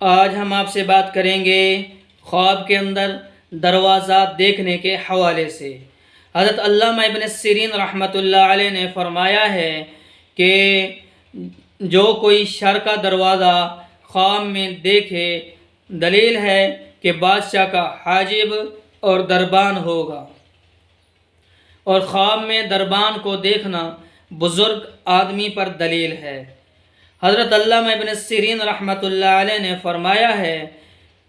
آج ہم آپ سے بات کریں گے خواب کے اندر دروازہ دیکھنے کے حوالے سے۔ حضرت علامہ ابن سیرین رحمۃ اللہ علیہ نے فرمایا ہے کہ جو کوئی شر کا دروازہ خواب میں دیکھے، دلیل ہے کہ بادشاہ کا حاجب اور دربان ہوگا، اور خواب میں دربان کو دیکھنا بزرگ آدمی پر دلیل ہے۔ حضرت علامہ ابن سیرین رحمۃ اللہ علیہ نے فرمایا ہے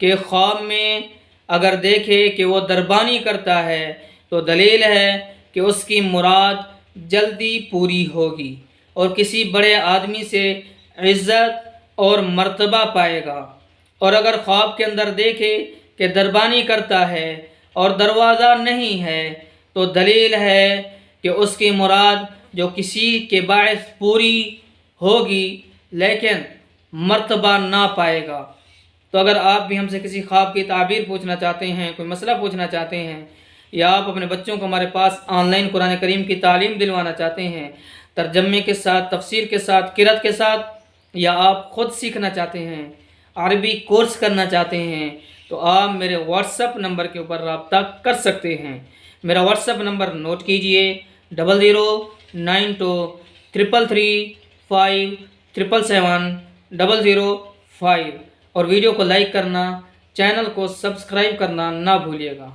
کہ خواب میں اگر دیکھے کہ وہ دربانی کرتا ہے تو دلیل ہے کہ اس کی مراد جلدی پوری ہوگی اور کسی بڑے آدمی سے عزت اور مرتبہ پائے گا۔ اور اگر خواب کے اندر دیکھے کہ دربانی کرتا ہے اور دروازہ نہیں ہے تو دلیل ہے کہ اس کی مراد جو کسی کے باعث پوری ہوگی لیکن مرتبہ نہ پائے گا۔ تو اگر آپ بھی ہم سے کسی خواب کی تعبیر پوچھنا چاہتے ہیں، کوئی مسئلہ پوچھنا چاہتے ہیں، یا آپ اپنے بچوں کو ہمارے پاس آن لائن قرآن کریم کی تعلیم دلوانا چاہتے ہیں، ترجمے کے ساتھ، تفسیر کے ساتھ، قرأت کے ساتھ، یا آپ خود سیکھنا چاہتے ہیں، عربی کورس کرنا چاہتے ہیں، تو آپ میرے واٹس ایپ نمبر کے اوپر رابطہ کر سکتے ہیں۔ میرا واٹس ایپ نمبر نوٹ کیجئے: 009233577005، اور ویڈیو کو لائک کرنا، چینل کو سبسکرائب کرنا نہ بھولیے گا۔